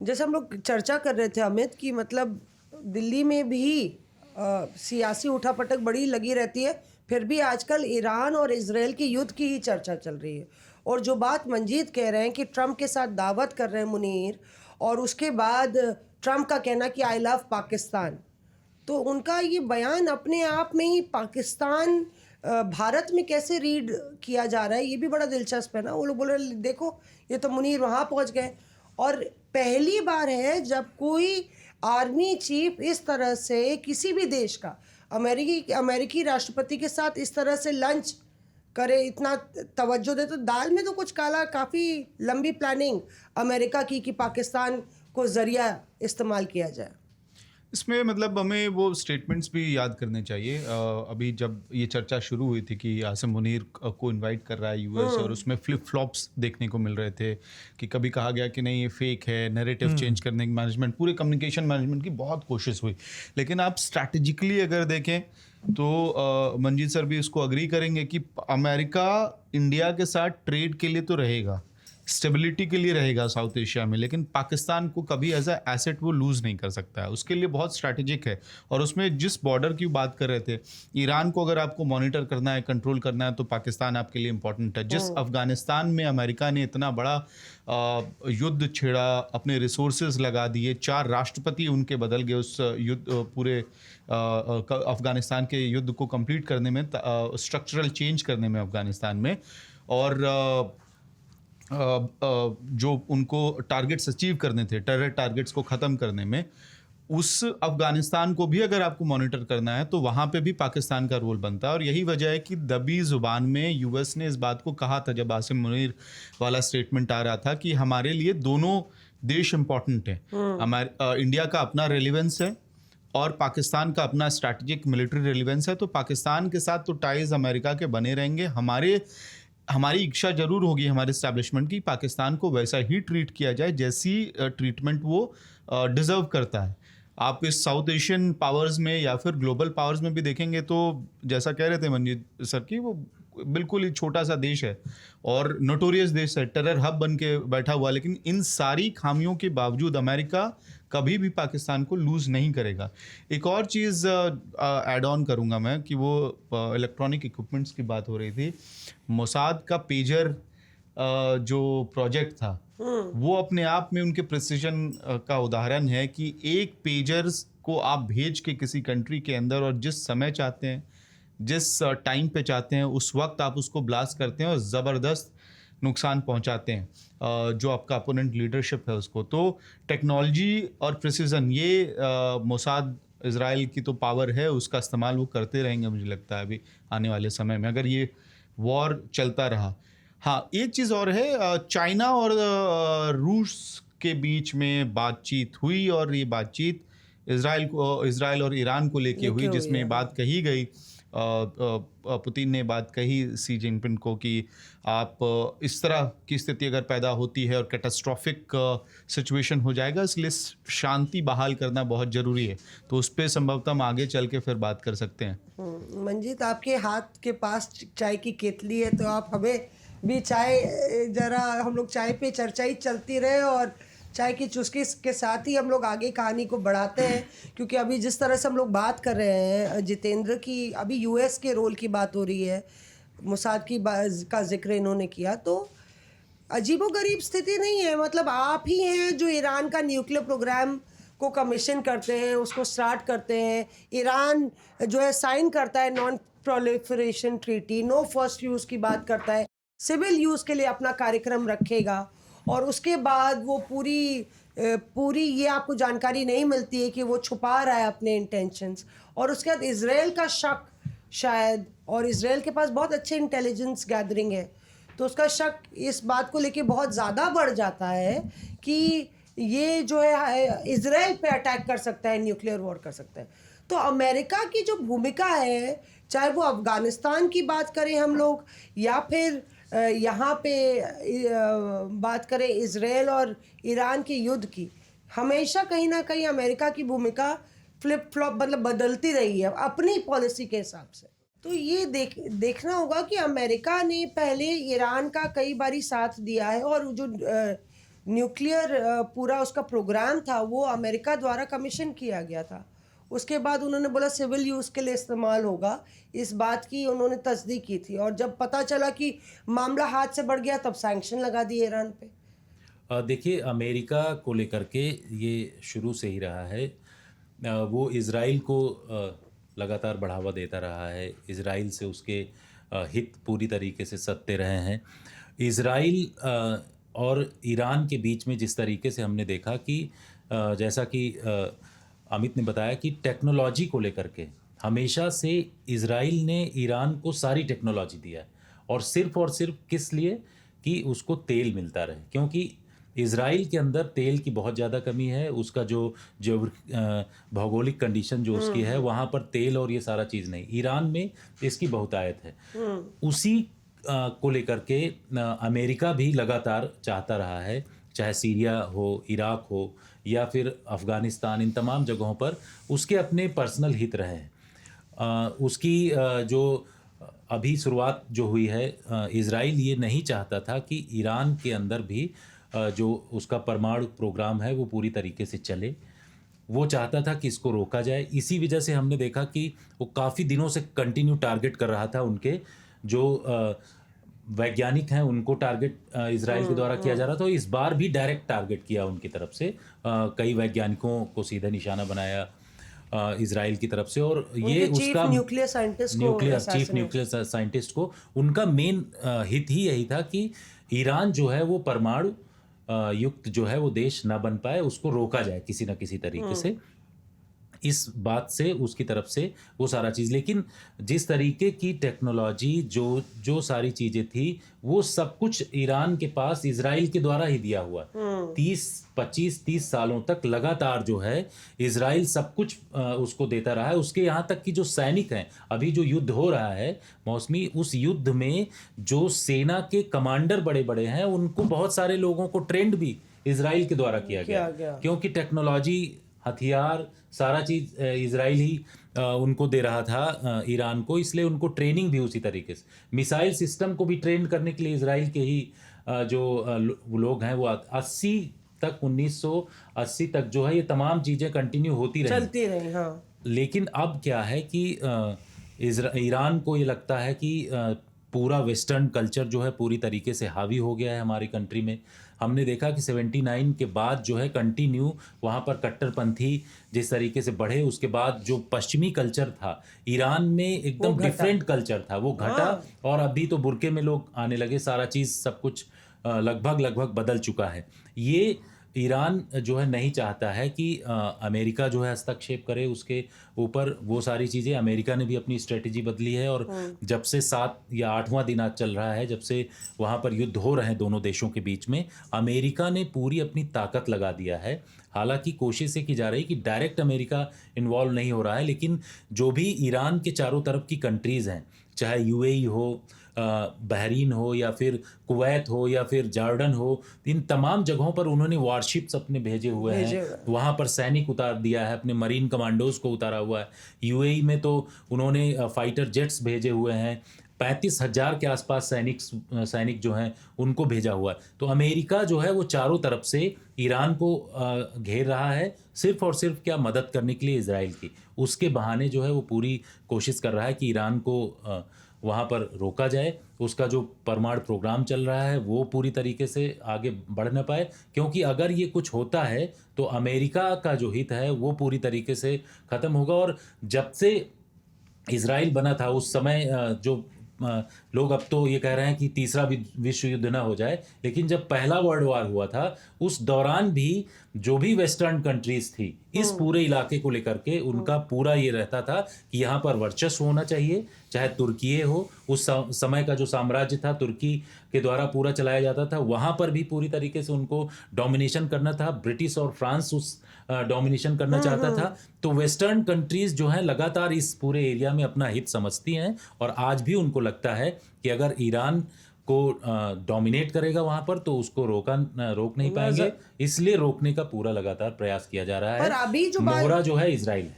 जैसे हम लोग चर्चा कर रहे थे अमित कि मतलब दिल्ली में भी सियासी उठापटक बड़ी लगी रहती है, फिर भी आजकल ईरान और इजराइल की युद्ध की ही चर्चा चल रही है। और जो बात मंजीत कह रहे हैं कि ट्रम्प के साथ दावत कर रहे हैं मुनीर, और उसके बाद ट्रम्प का कहना कि आई लव पाकिस्तान, तो उनका ये बयान अपने आप में ही पाकिस्तान भारत में कैसे रीड किया जा रहा है ये भी बड़ा दिलचस्प है ना। वो लोग बोल रहे देखो ये तो मुनीर वहाँ पहुँच गए, और पहली बार है जब कोई आर्मी चीफ इस तरह से किसी भी देश का अमेरिकी राष्ट्रपति के साथ इस तरह से लंच करे, इतना तवज्जो दे, तो दाल में तो कुछ काला। काफ़ी लंबी प्लानिंग अमेरिका की कि पाकिस्तान को ज़रिया इस्तेमाल किया जाए। इसमें मतलब हमें वो स्टेटमेंट्स भी याद करने चाहिए। अभी जब ये चर्चा शुरू हुई थी कि आसिम मुनीर को इनवाइट कर रहा है यूएस, और उसमें फ्लिप फ्लॉप्स देखने को मिल रहे थे कि कभी कहा गया कि नहीं ये फेक है, नैरेटिव चेंज करने की मैनेजमेंट, पूरे कम्युनिकेशन मैनेजमेंट की बहुत कोशिश हुई। लेकिन आप स्ट्रैटेजिकली अगर देखें तो मंजीत सर भी उसको अग्री करेंगे कि अमेरिका इंडिया के साथ ट्रेड के लिए तो रहेगा, स्टेबिलिटी के लिए रहेगा साउथ एशिया में, लेकिन पाकिस्तान को कभी एज अ एसेट वो लूज़ नहीं कर सकता है। उसके लिए बहुत स्ट्रैटेजिक है। और उसमें जिस बॉर्डर की बात कर रहे थे, ईरान को अगर आपको मॉनिटर करना है, कंट्रोल करना है, तो पाकिस्तान आपके लिए इंपॉर्टेंट है। जिस अफगानिस्तान में अमेरिका ने इतना बड़ा युद्ध छेड़ा, अपने रिसोर्सेज लगा दिए, 4 राष्ट्रपति उनके बदल गए उस युद्ध पूरे अफगानिस्तान के युद्ध को कंप्लीट करने में, स्ट्रक्चरल चेंज करने में अफगानिस्तान में, और जो उनको टारगेट्स अचीव करने थे, टेरर टारगेट्स को ख़त्म करने में, उस अफगानिस्तान को भी अगर आपको मॉनिटर करना है तो वहाँ पे भी पाकिस्तान का रोल बनता है। और यही वजह है कि दबी ज़ुबान में यूएस ने इस बात को कहा था, जब आसिम मुनीर वाला स्टेटमेंट आ रहा था, कि हमारे लिए दोनों देश इंपॉर्टेंट हैं। इंडिया का अपना रेलिवेंस है और पाकिस्तान का अपना स्ट्रैटेजिक मिलिट्री रेलिवेंस है, तो पाकिस्तान के साथ तो टाइज अमेरिका के बने रहेंगे। हमारी इच्छा जरूर होगी हमारे इस्टेब्लिशमेंट की, पाकिस्तान को वैसा ही ट्रीट किया जाए जैसी ट्रीटमेंट वो डिज़र्व करता है। आप इस साउथ एशियन पावर्स में या फिर ग्लोबल पावर्स में भी देखेंगे तो जैसा कह रहे थे मंजीत सर की, वो बिल्कुल ही छोटा सा देश है और नोटोरियस देश है, टेरर हब बन के बैठा हुआ, लेकिन इन सारी खामियों के बावजूद अमेरिका कभी भी पाकिस्तान को लूज़ नहीं करेगा। एक और चीज़ ऐड ऑन करूँगा मैं कि वो इलेक्ट्रॉनिक इक्विपमेंट्स की बात हो रही थी। मोसाद का पेजर जो प्रोजेक्ट था, वो अपने आप में उनके प्रिसिजन का उदाहरण है कि एक पेजर्स को आप भेज के किसी कंट्री के अंदर, और जिस समय चाहते हैं, जिस टाइम पे चाहते हैं, उस वक्त आप उसको ब्लास्ट करते हैं और ज़बरदस्त नुकसान पहुंचाते हैं जो आपका अपोनेंट लीडरशिप है उसको। तो टेक्नोलॉजी और प्रिसिजन, ये मोसाद इज़राइल की तो पावर है, उसका इस्तेमाल वो करते रहेंगे मुझे लगता है अभी आने वाले समय में, अगर ये वॉर चलता रहा। हाँ, एक चीज़ और है, चाइना और रूस के बीच में बातचीत हुई, और ये बातचीत इज़राइल और ईरान को लेके हुई, जिसमें बात कही गई, पुतिन ने बात कही सी जिनपिंग को कि आप इस तरह की स्थिति अगर पैदा होती है और कैटास्ट्रॉफिक सिचुएशन हो जाएगा, इसलिए शांति बहाल करना बहुत ज़रूरी है। तो उस पर संभवतः हम आगे चल के फिर बात कर सकते हैं। मंजीत, आपके हाथ के पास चाय की केतली है, तो आप हमें भी चाय, जरा हम लोग चाय पे चर्चा ही चलती रहे और चाय की चुस्की के साथ ही हम लोग आगे कहानी को बढ़ाते हैं। क्योंकि अभी जिस तरह से हम लोग बात कर रहे हैं जितेंद्र की, अभी यूएस के रोल की बात हो रही है, मोसाद का जिक्र इन्होंने किया, तो अजीबोगरीब स्थिति नहीं है। मतलब आप ही हैं जो ईरान का न्यूक्लियर प्रोग्राम को कमीशन करते हैं, उसको स्टार्ट करते हैं। ईरान जो है साइन करता है non proliferation treaty, no first use की बात करता है, सिविल यूज़ के लिए अपना कार्यक्रम रखेगा, और उसके बाद वो पूरी ये आपको जानकारी नहीं मिलती है कि वो छुपा रहा है अपने इंटेंशंस। और उसके बाद इजराइल का शक शायद, और इजराइल के पास बहुत अच्छे इंटेलिजेंस गैदरिंग है, तो उसका शक इस बात को लेके बहुत ज़्यादा बढ़ जाता है कि ये जो है इजराइल पे अटैक कर सकता है, न्यूक्लियर वॉर कर सकता है। तो अमेरिका की जो भूमिका है, चाहे वो अफ़गानिस्तान की बात करें हम लोग, या फिर यहाँ पे बात करें इजराइल और ईरान के युद्ध की, हमेशा कहीं ना कहीं अमेरिका की भूमिका फ्लिप फ्लॉप मतलब बदलती रही है अपनी पॉलिसी के हिसाब से। तो ये देखना होगा कि अमेरिका ने पहले ईरान का कई बारी साथ दिया है, और जो न्यूक्लियर पूरा उसका प्रोग्राम था वो अमेरिका द्वारा कमीशन किया गया था। उसके बाद उन्होंने बोला सिविल यूज़ के लिए इस्तेमाल होगा, इस बात की उन्होंने तस्दीक की थी। और जब पता चला कि मामला हाथ से बढ़ गया तब सैंक्शन लगा दिए ईरान पे। देखिए, अमेरिका को लेकर के ये शुरू से ही रहा है। वो इज़राइल को लगातार बढ़ावा देता रहा है। इज़राइल से उसके हित पूरी तरीके से सत्ते रहे हैं। इज़राइल और ईरान के बीच में जिस तरीके से हमने देखा कि जैसा कि अमित ने बताया कि टेक्नोलॉजी को लेकर के हमेशा से इज़राइल ने ईरान को सारी टेक्नोलॉजी दिया है, और सिर्फ किस लिए कि उसको तेल मिलता रहे, क्योंकि इज़राइल के अंदर तेल की बहुत ज़्यादा कमी है। उसका जो भौगोलिक कंडीशन जो उसकी है, वहाँ पर तेल और ये सारा चीज़ नहीं, ईरान में इसकी बहुतायत है। उसी को लेकर के अमेरिका भी लगातार चाहता रहा है, चाहे सीरिया हो, इराक हो या फिर अफ़गानिस्तान, इन तमाम जगहों पर उसके अपने पर्सनल हित रहे हैं। उसकी जो अभी शुरुआत जो हुई है, इज़राइल ये नहीं चाहता था कि ईरान के अंदर भी जो उसका परमाणु प्रोग्राम है वो पूरी तरीके से चले। वो चाहता था कि इसको रोका जाए। इसी वजह से हमने देखा कि वो काफ़ी दिनों से कंटिन्यू टारगेट कर रहा था। उनके जो वैज्ञानिक हैं उनको टारगेट इज़राइल के द्वारा किया जा रहा था। इस बार भी डायरेक्ट टारगेट किया उनकी तरफ से। कई वैज्ञानिकों को सीधा निशाना बनाया इज़राइल की तरफ से, और ये उसका न्यूक्लियर चीफ न्यूक्लियर साइंटिस्ट को उनका मेन हित ही यही था कि ईरान जो है वो परमाणु युक्त जो है वो देश ना बन पाए, उसको रोका जाए किसी न किसी तरीके से। इस बात से उसकी तरफ से वो सारा चीज़, लेकिन जिस तरीके की टेक्नोलॉजी जो सारी चीज़ें थी वो सब कुछ ईरान के पास इज़राइल के द्वारा ही दिया हुआ। 25-30 सालों तक लगातार जो है इज़राइल सब कुछ उसको देता रहा है। उसके यहाँ तक कि जो सैनिक हैं, अभी जो युद्ध हो रहा है मौसमी, उस युद्ध में जो सेना के कमांडर बड़े बड़े हैं उनको बहुत सारे लोगों को ट्रेंड भी इज़राइल के द्वारा किया गया, क्योंकि टेक्नोलॉजी, हथियार, सारा चीज़ इज़राइल ही उनको दे रहा था ईरान को, इसलिए उनको ट्रेनिंग भी उसी तरीके से, मिसाइल सिस्टम को भी ट्रेन करने के लिए इज़राइल के ही जो लोग हैं वो 1980 तक जो है ये तमाम चीज़ें कंटिन्यू होती रही, चलती रही। हाँ। लेकिन अब क्या है कि ईरान को ये लगता है कि पूरा वेस्टर्न कल्चर जो है पूरी तरीके से हावी हो गया है हमारी कंट्री में। हमने देखा कि 79 के बाद जो है कंटिन्यू वहाँ पर कट्टरपंथी जिस तरीके से बढ़े, उसके बाद जो पश्चिमी कल्चर था ईरान में एकदम डिफरेंट कल्चर था, वो घटा। और अभी तो बुर्के में लोग आने लगे, सारा चीज़ सब कुछ लगभग बदल चुका है। ये ईरान जो है नहीं चाहता है कि अमेरिका जो है हस्तक्षेप करे उसके ऊपर, वो सारी चीज़ें। अमेरिका ने भी अपनी स्ट्रेटजी बदली है, और जब से 7 या 8वां दिन आज चल रहा है जब से वहाँ पर युद्ध हो रहे हैं दोनों देशों के बीच में, अमेरिका ने पूरी अपनी ताकत लगा दिया है। हालांकि कोशिश ये की जा रही है कि डायरेक्ट अमेरिका इन्वॉल्व नहीं हो रहा है, लेकिन जो भी ईरान के चारों तरफ की कंट्रीज़ हैं, चाहे यूएई हो, बहरीन हो या फिर कुवैत हो या फिर जॉर्डन हो, इन तमाम जगहों पर उन्होंने वारशिप्स अपने भेजे हुए हैं। वहाँ पर सैनिक उतार दिया है, अपने मरीन कमांडोज को उतारा हुआ है। यूएई में तो उन्होंने फाइटर जेट्स भेजे हुए हैं। 35,000 के आसपास सैनिक जो हैं उनको भेजा हुआ है। तो अमेरिका जो है वो चारों तरफ से ईरान को घेर रहा है, सिर्फ और सिर्फ क्या मदद करने के लिए इजराइल की। उसके बहाने जो है वो पूरी कोशिश कर रहा है कि ईरान को वहाँ पर रोका जाए, उसका जो परमाणु प्रोग्राम चल रहा है वो पूरी तरीके से आगे बढ़ न पाए, क्योंकि अगर ये कुछ होता है तो अमेरिका का जो हित है वो पूरी तरीके से ख़त्म होगा। और जब से इजराइल बना था उस समय जो लोग अब तो ये कह रहे हैं कि तीसरा विश्व युद्ध ना हो जाए, लेकिन जब पहला वर्ल्ड वार हुआ था उस दौरान भी जो भी वेस्टर्न कंट्रीज थी इस पूरे इलाके को लेकर के उनका पूरा ये रहता था कि यहाँ पर वर्चस्व होना चाहिए, चाहे तुर्की हो, उस समय का जो साम्राज्य था तुर्की के द्वारा पूरा चलाया जाता था, वहाँ पर भी पूरी तरीके से उनको डोमिनेशन करना था। ब्रिटिश और फ्रांस उस डोमिनेशन करना चाहता था। तो वेस्टर्न कंट्रीज जो हैं लगातार इस पूरे एरिया में अपना हित समझती हैं, और आज भी उनको लगता है कि अगर ईरान को डोमिनेट करेगा वहां पर तो उसको रोक नहीं पाएंगे, इसलिए रोकने का पूरा लगातार प्रयास किया जा रहा है। पर अभी जो मोहरा जो है इजराइल है।